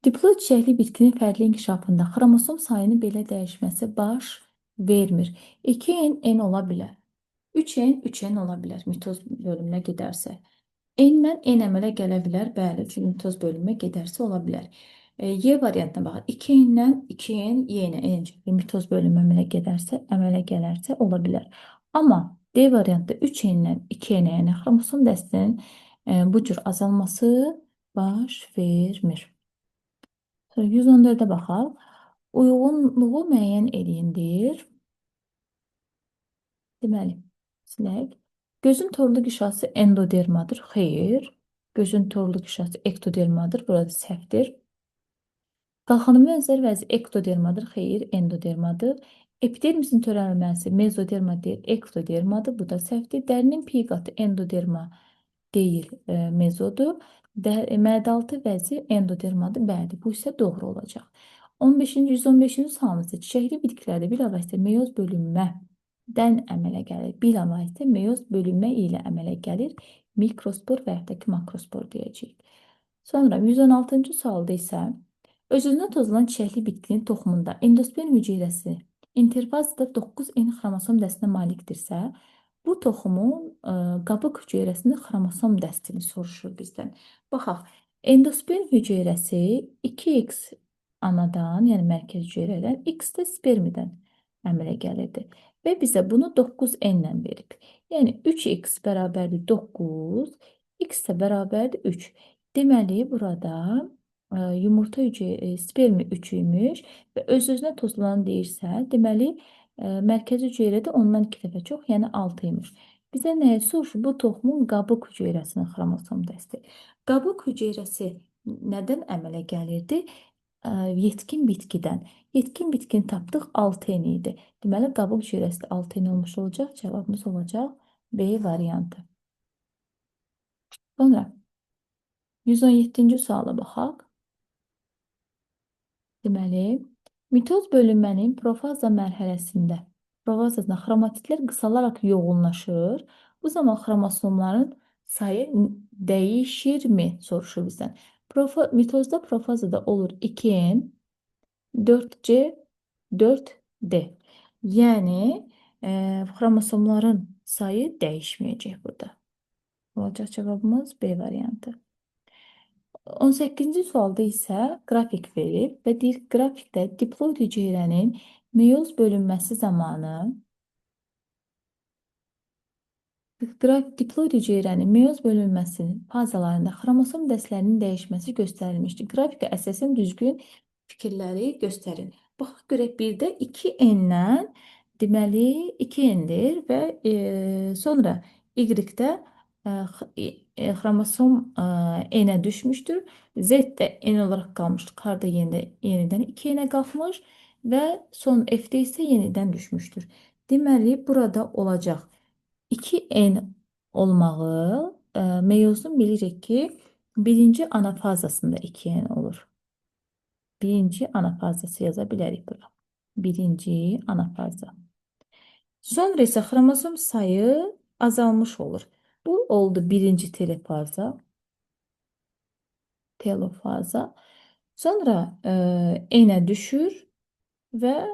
A: Diploid çiçəkli bitkinin fərqli inkişafında xromosom sayının belə dəyişməsi baş vermir. 2N N ola bilər. 3N 3N ola bilər mitoz bölümünə gedərsə. N-lə N əmələ gələ bilər. Bəli, çünki mitoz bölünmə gedərsə ola bilər. Y variantına baxaq. 2N-lə 2N, Y-lə mitoz bölünmə əmələ gələrsə ola bilər. Amma D variantda 3N-lə 2N-ə, yəni xromosom dəstinin bu cür azalması baş vermir. 114-də baxaq. Uyğunluğu müəyyən edin deyir. Deməli, silək. Gözün torlu qişası endodermadır. Xeyr. Gözün torlu qişası ektodermadır. Burada səhvdir. Qalxanın bənzər vəzi ektodermadır. Xeyr, endodermadır. Epidermisin törənilməsi mezoderma deyil, ektodermadır. Bu da səhvdir. Dərinin piy qatı endoderma deyil, mezodur. Mədaltı vəzi endodermadır. Bəli, bu isə doğru olacaq. 15-ci, 115-ci sualımızda çiçəkli bitkilərdə bilavasitə meyoz bölünmədən əmələ gəlir. Bilavasitə meyoz bölünmə ilə əmələ gəlir. Mikrospor və yaxud da ki, makrospor deyəcəyik. Sonra 116-cı sualda isə öz-özünə tozulan çiçəkli bitkinin toxumunda endosperm hüceyrəsi interfazda 9N xromosom dəstinə malikdirsə, bu toxumun qabıq hüceyrəsində xromosom dəstini soruşur bizdən. Baxaq, endosperm hüceyrəsi 2X anadan, yəni mərkəz hüceyrədən, X də spermidən əmələ gəlirdi. Və bizə bunu 9N ilə verib. Yəni 3X bərabərdir 9, X də bərabərdir 3. Deməli, burada yumurta spermi 3 imiş və öz-özünə tozlanan deyirsə, deməli, mərkəzi hüceyrədə ondan 2 dəfə çox, yəni 6 imiş. Bizə nəyə soruşur? Bu toxumun qabıq hüceyrəsinin xromosom dəsti. Qabıq hüceyrəsi nədən əmələ gəlirdi? Yetkin bitkidən. Yetkin bitkini tapdıq 6N idi. Deməli, qabıq hüceyrəsi 6N olmuş olacaq. Cavabımız olacaq B variantı. Sonra 117-ci suala baxaq. Deməli, mitoz bölünmənin profaza mərhələsində profazasında xromatitlər qısalaraq yoğunlaşır. Bu zaman xromosomların sayı dəyişirmi soruşur bizdən. Mitozda profazada olur 2N, 4C, 4D. Yəni, xromosomların sayı dəyişməyəcək burada. Olacaq cavabımız B variantı. 18-ci sualda isə qrafik verib və deyir, qrafikdə diploid hüceyrənin meyoz bölünməsi zamanı diploid hüceyrənin meyoz bölünməsinin fazalarında xromosom dəstlərinin dəyişməsi göstərilmişdir. Qrafikə əsasən düzgün fikirləri göstərin. Baxaq görək, birdə 2N-dən deməli 2N-dir və sonra Y-də xromosom N-ə düşmüşdür. Z də N olaraq qalmışdır. Qarda yenidən 2N-ə qalxmış və son F-də isə yenidən düşmüşdür. Deməli, burada olacaq 2N olmağı meyozun bilirik ki, birinci anafazasında 2N olur. Birinci anafazası yaza bilərik bura. Birinci anafaza. Sonra isə xromosom sayı azalmış olur. Bu oldu birinci telofaza. Sonra N-ə düşür və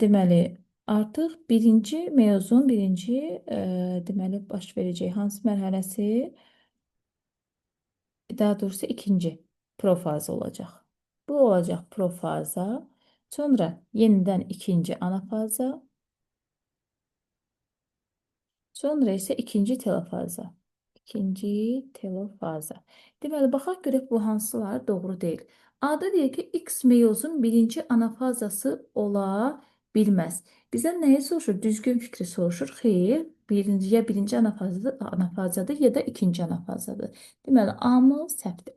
A: deməli, artıq birinci meyozun deməli, baş verəcək hansı mərhələsi? Daha doğrusu ikinci profaza olacaq. Bu olacaq profaza. Sonra yenidən ikinci anafaza. Sonra isə ikinci telofaza. İkinci telofaza. Deməli, baxaq görək bu hansılar doğru deyil. A-da deyək ki, X meyozun birinci anafazası ola bilməz. Bizdən nəyi soruşur? Düzgün fikri soruşur. Xeyr, birinci anafazadır ya da ikinci anafazadır. Deməli, A-mız səhvdir.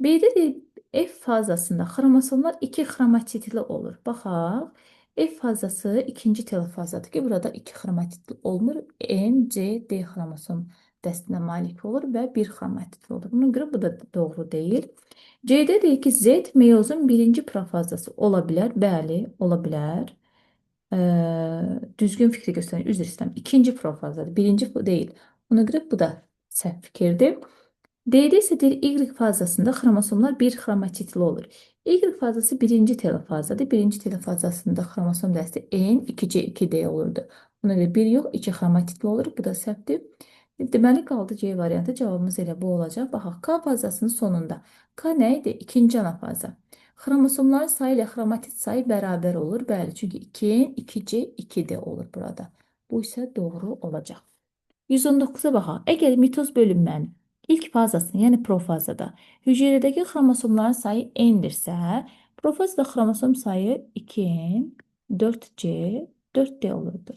A: B-də deyək, F fazasında xromosomlar 2 xromatitli olur. Baxaq, F fazası ikinci telofazadır ki, burada 2 xromatitli olmur. N, C, D xromosom dəstinə malik olur və 1 xromatitli olur. Buna görə bu da doğru deyil. C-də deyək ki, Z meyozun birinci profazası ola bilər. Bəli, ola bilər. Düzgün fikri göstərin. Üzr istəyirəm. İkinci profazadır. Birinci deyil. Ona görə bu da səhv fikirdir. D-də isə deyir, Y fazasında xromosomlar 1 xromatitli olur. Y fazası birinci telofazadır. Birinci telofazasında xromosom dəsti N, 2C, 2D olurdu. Ona görə 1 yox, 2 xromatitli olur. Bu da səhvdir. Deməli, qaldı C variantı. Cavabımız elə bu olacaq. Baxaq, K fazasının sonunda. K nə idi? İkinci anafaza. Xromosomların sayı ilə xromatit sayı bərabər olur. Bəli, çünki 2N, 2C, 2D olur burada. Bu isə doğru olacaq. 119-a baxaq. Əgər mitoz bölünmənin ilk fazasında, yəni profazada hüceyrədəki xromosomların sayı N-dirsə, profazada xromosom sayı 2N, 4C, 4D olurdu.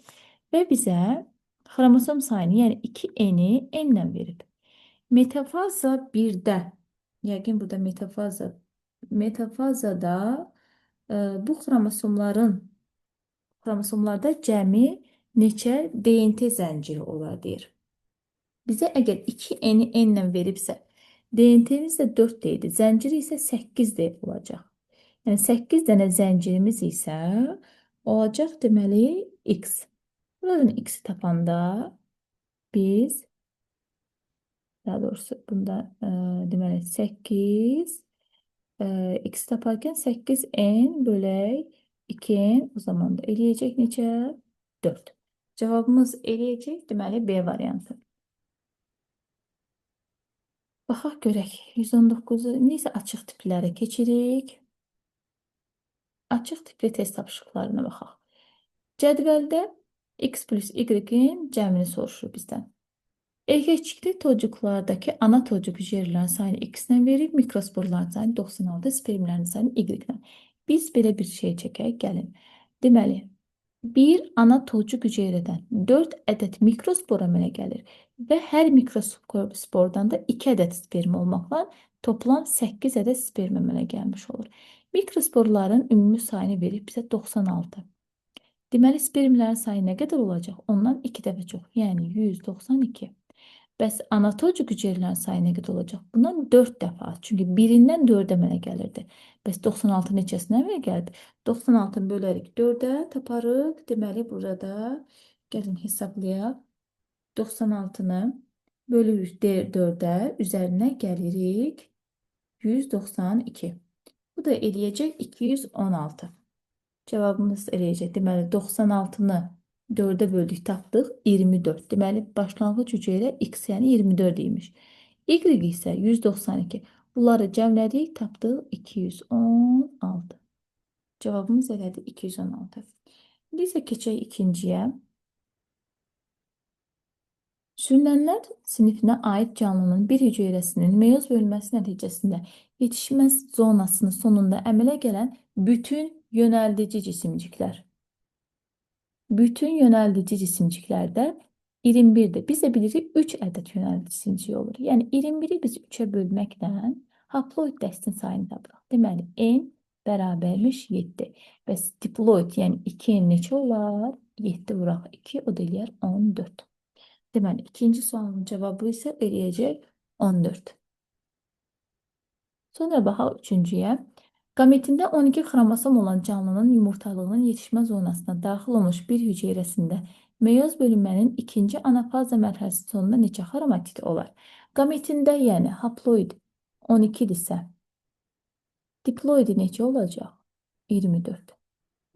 A: Və bizə xromosom sayını, yəni 2N-i N-lə verib. Metafaza 1-də, yəqin burada metafazada bu xromosomlarda cəmi neçə DNT zənciri olar deyir. Bizə əgər 2N-i N-lə veribsə, DNT-miz də 4D idi, zənciri isə 8D olacaq. Yəni 8 dənə zəncirimiz isə olacaq deməli X. Buradan X-i tapanda biz, daha doğrusu bunda deməli 8 X taparkən 8N bölək 2N, o zaman da eləyəcək neçə? 4. Cavabımız eləyəcək deməli B variantı. Baxaq görək. 119-u neysə açıq tiplərə keçirik. Açıq tipli test tapışıqlarına baxaq. Cədvəldə X plus Y-in cəmini soruşur bizdən. Erkəkçikli tocuqlardakı ana tocuq hüceyrələrin sayını X-lə verib, mikrosporların sayını 96, spermlərin sayını Y-lə. Biz belə bir şey çəkək, gəlin. Deməli, bir ana tocuq hüceyrədən 4 ədəd mikrospor əmələ gəlir və hər mikrospordan da 2 ədəd sperm olmaqla toplam 8 ədəd sperm əmələ gəlmiş olur. Mikrosporların ümumi sayını verib bizə 96. Deməli, spermlərin sayı nə qədər olacaq? Ondan 2 dəfə çox, yəni 192. Bəs anatolik hüceyrələrin sayı nə qədər olacaq? Bundan 4 dəfə az. Çünki birindən 4 əmələ gəlirdi. Bəs 96 neçəsinə əmələ gəldi? 96-nı bölərik 4-ə, taparıq. Deməli, burada gəlin hesablayaq. 96-nı bölürük 4-ə, üzərinə gəlirik 192. Bu da eləyəcək 216. Cavabımız eləyəcək. Deməli, 96-nı 4-ə böldük, tapdıq 24. Deməli, başlanğıc hüceyrə X, yəni 24 imiş. Y isə 192. Bunları cəmlədik, tapdıq 216. Cavabımız elədi 216. İndi isə keçək ikinciyə. Sürünənlər sinifinə aid canlının bir hüceyrəsinin meyoz bölünməsi nəticəsində yetişmə zonasının sonunda əmələ gələn bütün yönəldici cisimciklər. Bütün yönəldici cisimciklərdə 21-dir. Biz də bilirik 3 ədəd yönəldici cisimcik olur. Yəni 21-i biz 3-ə bölməklə haploid dəstin sayını tapırıq. Deməli, N bərabərmiş 7. Bəs diploid, yəni 2N neçə olar? 7 vuraq 2, o da eləyər 14. Deməli, ikinci sualın cavabı isə eləyəcək 14. Sonra baxaq üçüncüyə. Qametində 12 xromosom olan canlının yumurtalığının yetişmə zonasına daxil olmuş bir hüceyrəsində meyoz bölünmənin ikinci anafaza mərhələsi sonunda neçə xromatid olar? Qametində, yəni haploid 12-dirsə, diploidi neçə olacaq? 24.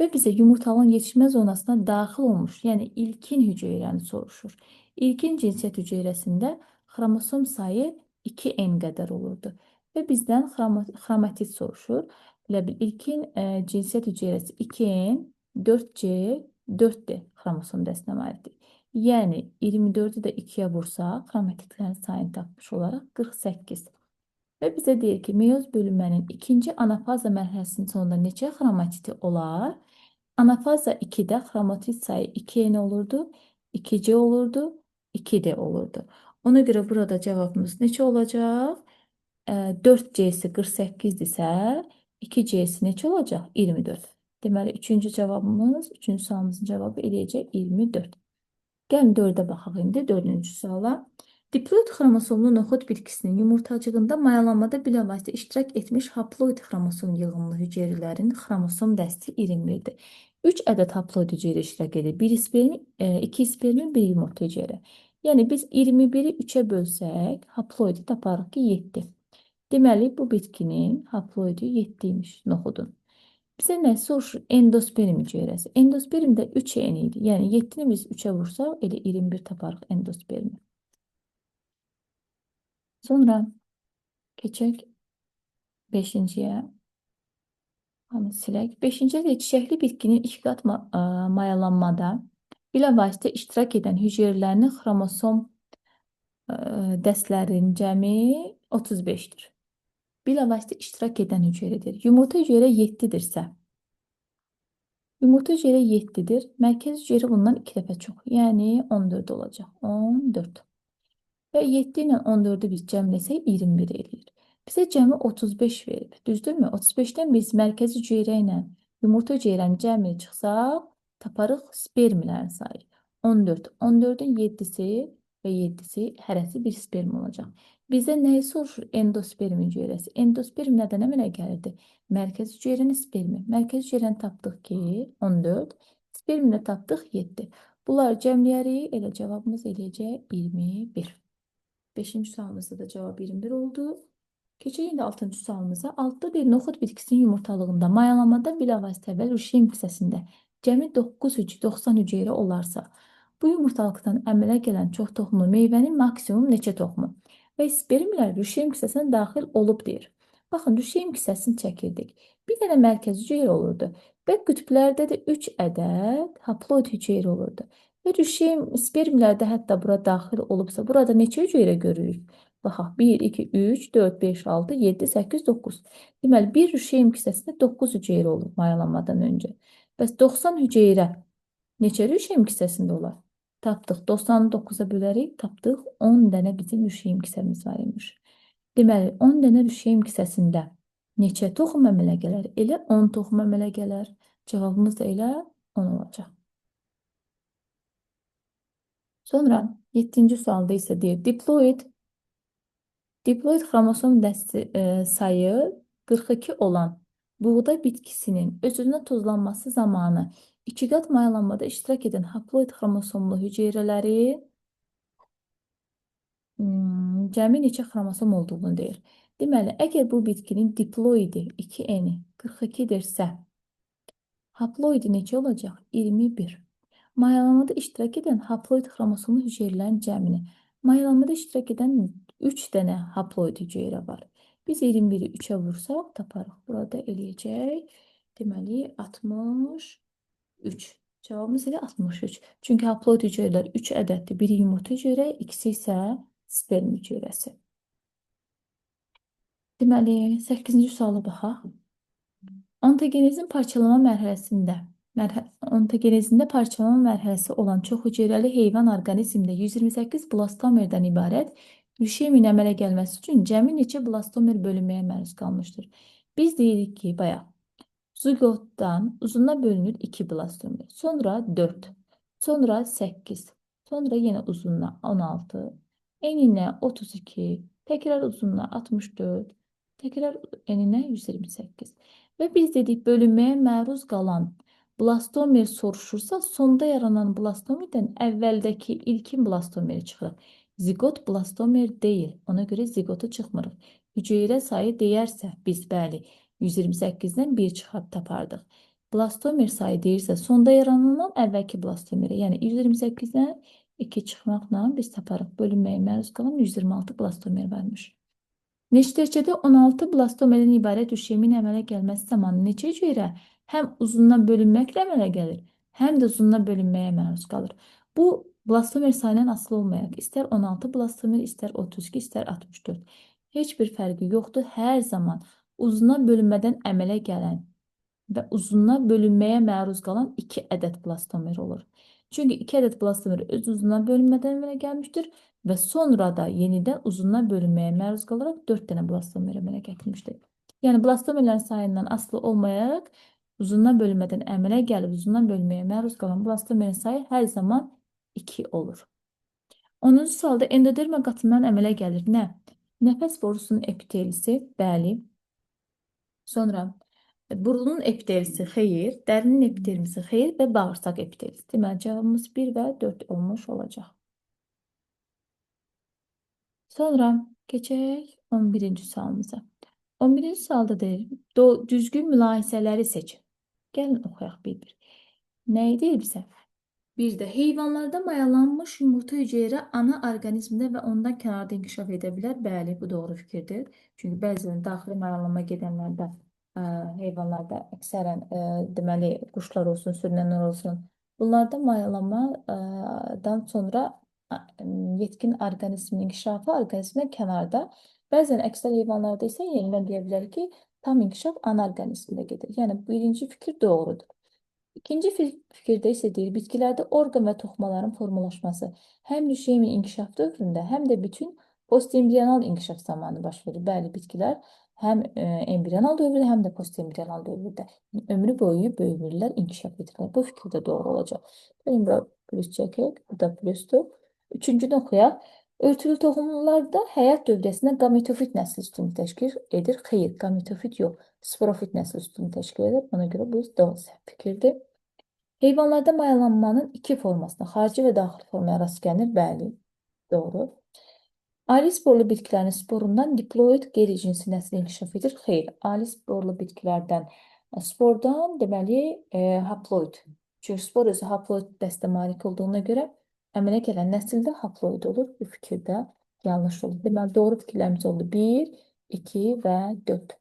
A: Və bizə yumurtalığın yetişmə zonasına daxil olmuş, yəni ilkin hüceyrəni soruşur. İlkin cinsiyyət hüceyrəsində xromosom sayı 2N qədər olurdu. Və bizdən xromatid soruşur. Elə bil, ilkin cinsiyyət hüceyrəsi 2N, 4C, 4D xromosom dəstinə aiddir. Yəni, 24-ü də 2-yə vursaq, xromatidlərin sayını tapmış olaraq 48. Və bizə deyir ki, meyoz bölünmənin ikinci anafaza mərhələsinin sonunda neçə xromatidi olar? Anafaza 2-də xromatid sayı 2N olurdu, 2C olurdu, 2D olurdu. Ona görə burada cavabımız neçə olacaq? 4C-si 48-dirsə, 2C-si neçə olacaq? 24. Deməli, üçüncü sualımızın cavabı eləyəcək 24. Gəlin 4-ə baxaq indi, 4-cü suala. Diploid xromosomlu noxud bitkisinin yumurtacığında mayalanmada bilavasitə iştirak etmiş haploid xromosom yığınlı hüceyrələrin xromosom dəsti 21-dir. 3 ədəd haploid hüceyrə iştirak edir. 1 sperm, 2 spermin, 1 yumurta hüceyrə. Yəni biz 21-i 3-ə bölsək, haploidi taparıq ki 7. Deməli, bu bitkinin haploidi 7 imiş, noxudun. Bizə nə soruşur? Endosperm hüceyrəsi. Endospermdə 3N idi. Yəni 7-ni biz 3-ə vursaq, elə 21 taparıq endospermi. Sonra keçək 5-ciyə. Hamı silək. 5-ciyə də çiçəkli bitkinin iki qat mayalanmada bilavasitə iştirak edən hüceyrələrinin xromosom dəstlərinin cəmi 35-dir. Bilavasitə iştirak edən hüceyrədir. Yumurta hüceyrə 7-dirsə, Yumurta hüceyrə 7-dir. Mərkəzi hüceyrə bundan 2 dəfə çox. Yəni 14 olacaq. 14. Və 7 ilə 14-ü biz cəmləsək 21 eləyir. Bizə cəmi 35 verir. Düzdürmü? 35-dən biz mərkəzi hüceyrə ilə yumurta hüceyrənin cəmini çıxsaq, taparıq spermlərin sayı. 14. 14-ün 7-si və 7-si hərəsi bir sperm olacaq. Bizdə nəyi soruşur? Endosperm hüceyrəsi. Endosperm nədən əmələ gəlirdi? Mərkəzi hüceyrənin spermi. Mərkəzi hüceyrəni tapdıq ki, 14. Spermlə tapdıq 7. Bunları cəmləyərik, elə cavabımız eləyəcək 21. 5-ci sualımızda da cavab 21 oldu. Keçək indi 6-cı sualımıza. Altda bir noxud bitkisinin yumurtalığında mayalanmadan bilavasitə əvvəl rüşeym hissəsində cəmi 90 hüceyrə olarsa, bu yumurtalıqdan əmələ gələn çox toxumlu meyvənin maksimum neçə toxumu və spermlər rüşeym hissəsinə daxil olub deyir. Baxın, rüşeym hissəsini çəkirdik. Bir dənə mərkəzi hüceyrə olurdu və qütblərdə də 3 ədəd haploid hüceyrə olurdu. Və rüşeym spermlərdə hətta bura daxil olubsa, burada neçə hüceyrə görürük? Baxaq, 1, 2, 3, 4, 5, 6, 7, 8, 9. Deməli, bir rüşeym hissəsində 9 hüceyrə olur mayalanmadan öncə. Bəs 90 hüceyrə neçə rüşeym hissəsində olar? Tapdıq. 90-ı 9-a bölərik, tapdıq. 10 dənə bizim rüşeym hissəmiz var imiş. Deməli, 10 dənə rüşeym hissəsində neçə toxum əmələ gələr? Elə 10 toxum əmələ gələr. Cavabımız da elə 10 olacaq. Sonra 7-ci sualda isə deyir, diploid xromosom dəsti sayı 42 olan buğda bitkisinin öz-özünə tozlanması zamanı 2 qat mayalanmada iştirak edən haploid xromosomlu hüceyrələri cəmi neçə xromosom olduğunu deyir. Deməli, əgər bu bitkinin diploidi 2N-i 42-dirsə, haploidi neçə olacaq? 21. Mayalanmada iştirak edən haploid xromosomlu hüceyrələrin cəmini. Mayalanmada iştirak edən 3 dənə haploid hüceyrə var. Biz 21-i 3-ə vursaq taparıq. Burada eləyəcək. Deməli 63. Cavabımız elə 63. Çünki haploid hüceyrələr 3 ədəddir. Biri yumurta hüceyrə, ikisi isə sperm hüceyrəsi. Deməli 8-ci suala baxaq. Ontogenezin parçalama mərhələsində ontogenezində parçalama mərhələsi olan çox hüceyrəli heyvan orqanizmdə 128 blastomerdən ibarət rüşeyin əmələ gəlməsi üçün cəmi neçə blastomer bölünməyə məruz qalmışdır? Biz deyirik ki, bayaq, zigotdan uzuna bölünür 2 blastomer, sonra 4, sonra 8, sonra yenə uzunluğa 16, eninə 32, təkrar uzunluğa 64, təkrar eninə 128. Və biz dedik, bölünməyə məruz qalan blastomer soruşursa, sonda yaranan blastomerdən əvvəldəki ilkin blastomeri çıxır. Zigot blastomer deyil. Ona görə zigotu çıxmırıq. Hüceyrə sayı deyərsə, biz bəli, 128-dən 1 çıxart tapardıq. Blastomer sayı deyirsə, sonda yaranan əvvəlki blastomerə, yəni 128-dən 2 çıxmaqla biz taparıq. Bölünməyə məruz qalan 126 blastomer varmış. Neşterçədə 16 blastomerdən ibarət rüşeyin əmələ gəlməsi zamanı neçə hüceyrə həm uzundan bölünməklə əmələ gəlir, həm də uzundan bölünməyə məruz qalır. Bu, blastomer sayından asılı olmayaraq, istər 16 blastomer, istər 32, istər 64. Heç bir fərqi yoxdur. Hər zaman uzundan bölünmədən əmələ gələn və uzundan bölünməyə məruz qalan 2 ədəd blastomer olur. Çünki 2 ədəd blastomer öz uzundan bölünmədən əmələ gəlmişdir və sonra da yenidən uzundan bölünməyə məruz qalaraq 4 dənə blastomer əmələ gətirmişdir. Yəni, blastomerlərin sayından asılı olmayaraq, uzundan bölünmədən əmələ gəlib, uzundan bölünməyə məruz qalan blastomerin sayı hər zaman 2 olur. 10-cu sualda endoderma qatından əmələ gəlir. Nə? Nəfəs borusunun epitelisi, bəli. Sonra burunun epitelisi xeyir, dərinin epitelisi xeyir və bağırsaq epitelisi. Deməli, cavabımız 1 və 4 olmuş olacaq. Sonra keçək 11-ci sualımıza. 11-ci sualda deyir, düzgün mülahisələri seçin. Gəlin oxuyaq bir-bir. Nəyi deyir bizə? Bir də heyvanlarda mayalanmış yumurta hüceyrə ana orqanizmdə və ondan kənarda inkişaf edə bilər. Bəli, bu doğru fikirdir. Çünki bəzən daxili mayalanma gedənlərdə heyvanlarda əksərən deməli quşlar olsun, sürünənlər olsun. Bunlarda mayalanmadan sonra yetkin orqanizmin inkişafı orqanizmdən kənarda. Bəzən əksər heyvanlarda isə yenidən deyə bilər ki, tam inkişaf ana orqanizmdə gedir. Yəni birinci fikir doğrudur. İkinci fikirdə isə deyir, bitkilərdə orqan və toxumaların formalaşması həm lüşemin inkişaf dövründə, həm də bütün postembrional inkişaf zamanı baş verir. Bəli, bitkilər həm embrional dövrdə, həm də postembrional dövrdə ömrü boyu böyümürlər, inkişaf edirlər. Bu fikir də doğru olacaq. Gəlin bura plus çəkək, bu da plusdur. Üçüncünü oxuyaq. Örtülü toxumlularda həyat dövrəsində gametofit nəsli üstünlük təşkil edir. Xeyr, gametofit yox, sporofit nəsli üstünlük təşkil edir. Ona görə bu doğru fikirdir. Heyvanlarda mayalanmanın iki formasına, xarici və daxili formaya rast gəlinir. Bəli, doğru. Ali sporlu bitkilərin sporundan diploid qeyri-cinsi nəsli inkişaf edir. Xeyr, ali sporlu bitkilərdən spordan deməli haploid. Çünki spor özü haploid dəstə malik olduğuna görə əmələ gələn nəsildə haploid olur. Bu fikirdə yanlış olur. Deməli, doğru fikirlərimiz oldu. 1, 2 və 4.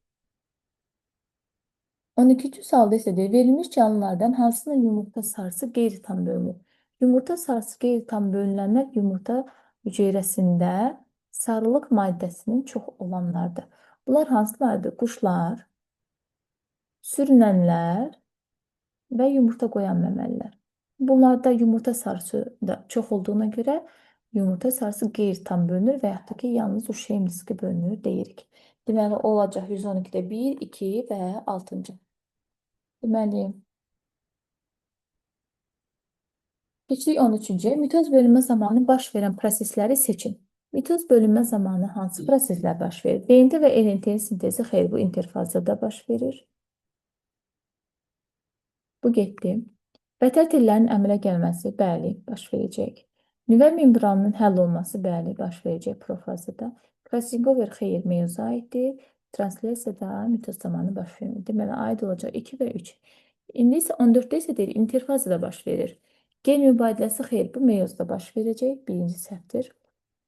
A: 12-ci sualda isə deyir, verilmiş canlılardan hansının yumurta sarısı qeyri-tam bölünür? Yumurta sarısı qeyri-tam bölünənlər yumurta hüceyrəsində sarılıq maddəsinin çox olanlardır. Bunlar hansılardır? Quşlar, sürünənlər və yumurta qoyan məməlilər. Bunlarda yumurta sarısı da çox olduğuna görə yumurta sarısı qeyri-tam bölünür və yaxud da ki, yalnız uşeym diski bölünür deyirik. Deməli, olacaq 112-də 1, 2 və 6-cı. Deməli, keçdik 13-cüyə. Mitoz bölünmə zamanı baş verən prosesləri seçin. Mitoz bölünmə zamanı hansı proseslər baş verir? DNT və RNT sintezi xeyr, bu interfazada baş verir. Bu getdi. Bətər tellərinin əmələ gəlməsi, bəli, baş verəcək. Nüvə membranının həll olması, bəli, baş verəcək profazada. Crossover xeyr, meyoza aiddir. Translyasiya da mitoz zamanı baş verir. Deməli, aid olacaq 2 və 3. İndi isə 14-də isə deyir, interfazada baş verir. Gen mübadiləsi xeyr, bu meyozda baş verəcək. Birinci səhvdir.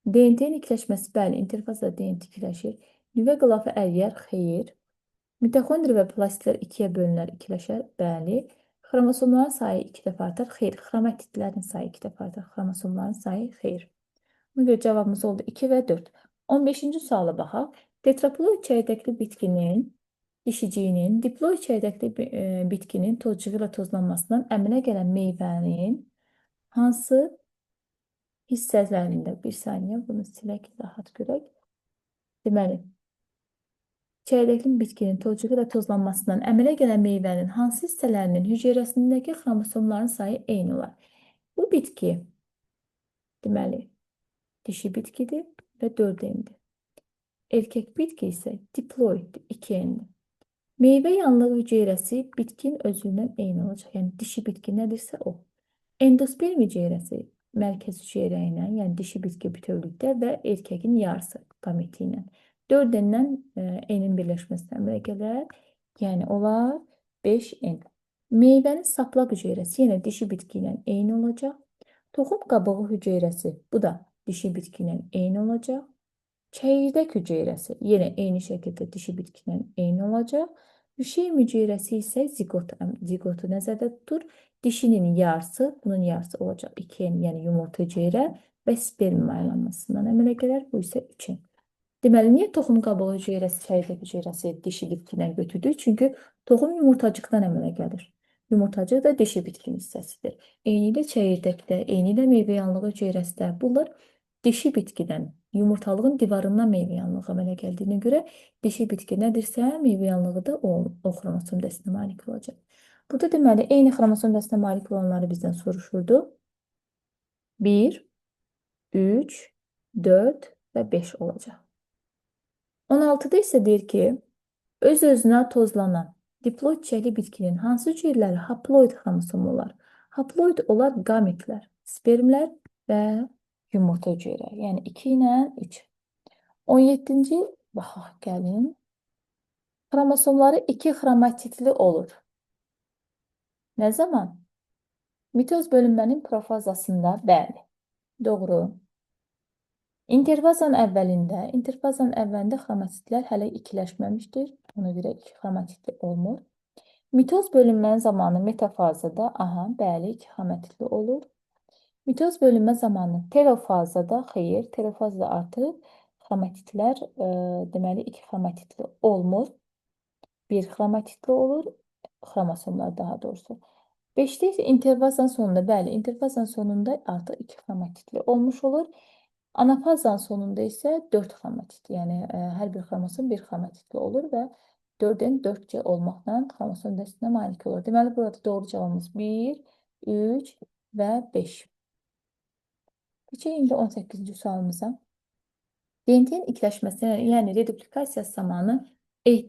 A: DNT-nin ikiləşməsi, bəli, interfazada DNT ikiləşir. Nüvə qılafı əriyər, xeyr. Mitoxondri və plastitlər ikiyə bölünər, ikiləşər, bəli. Xromosomların sayı 2 dəfə artar, xeyr. Xromatitlərin sayı 2 dəfə artar, xromosomların sayı xeyr. Buna görə cavabımız oldu 2 və 4. 15-ci suala baxaq. Tetraploid çəyirdəkli bitkinin, dişiciyinin, diploid çəyirdəkli bitkinin tozcuğu ilə tozlanmasından əmələ gələn meyvənin hansı hissələrində? Bir saniyə, bunu silək, rahat görək. Deməli, çəyirdəkli bitkinin tozcuğu ilə tozlanmasından əmələ gələn meyvənin hansı hissələrinin hüceyrəsindəki xromosomların sayı eyni olar? Bu bitki, deməli, dişi bitkidir və 4 endir. Erkək bitki isə diploiddir, 2 endir. Meyvə yanlığı hüceyrəsi bitkin özündən eyni olacaq. Yəni, dişi bitki nədirsə o. Endosperm hüceyrəsi mərkəz hüceyrə ilə, yəni dişi bitki bütövlükdə və erkəkin yarısı qameti ilə. 4N-dən N-in birləşməsinə əmələ gələr. Yəni, olar 5N. Meyvənin saplaq hüceyrəsi yenə dişi bitki ilə eyni olacaq. Toxum qabığı hüceyrəsi, bu da dişi bitki ilə eyni olacaq. Çəyirdək hüceyrəsi yenə eyni şəkildə dişi bitki ilə eyni olacaq. Üşeym hüceyrəsi isə zigotu nəzərdə tutur. Dişinin yarısı, bunun yarısı olacaq 2N, yəni yumurta hüceyrə və sperm mayalanmasından əmələ gələr. Bu isə 3N. Deməli, niyə toxum qabığı hüceyrəsi, çəyirdək hüceyrəsi dişi bitkidən götürdük? Çünki toxum yumurtacıqdan əmələ gəlir. Yumurtacıq da dişi bitkinin hissəsidir. Eyni ilə çəyirdəkdə, eyni ilə meyvə yanlığı hüceyrəsidə bunlar dişi bitkidən, yumurtalığın divarından meyvə yanlığı əmələ gəldiyinə görə dişi bitki nədirsə, meyvə yanlığı da o xromosom dəstinə malik olacaq. Burada deməli, eyni xromosom dəstinə malik olanları bizdən soruşurdu. 1, 3, 4 və 5 olacaq. 16-da isə deyir ki, öz-özünə tozlanan diploid çiçəkli bitkinin hansı hüceyrələri haploid xromosomu olar? Haploid olar gametlər, spermlər və yumurta hüceyrə. Yəni 2 ilə 3. 17-ci baxaq gəlin. Xromosomları 2 xromatitli olur. Nə zaman? Mitoz bölünmənin profazasında, bəli. Doğru. Interfazanın əvvəlində xromatitlər hələ ikiləşməmişdir. Ona görə 2 xromatitli olmur. Mitoz bölünmənin zamanı metafazada, bəli, 2 xromatitli olur. Mitoz bölünmə zamanı telofazada, xeyr, telofazada artıq xromatitlər, deməli, 2 xromatitli olmur. 1 xromatitli olur, xromosomlar daha doğrusu. 5-də isə intervazanın sonunda, bəli, intervazanın sonunda artıq 2 xromatitli olmuş olur. Anafazanın sonunda isə 4 xromatitli, yəni hər bir xromosom 1 xromatitli olur və 4-ün 4C olmaqla xromosom dəstinə malik olur. Deməli, burada doğru cavabımız 1, 3 və 5. Keçək indi 18-ci sualımıza. DNT-nin ikiləşməsinə, yəni reduplikasiyası zamanı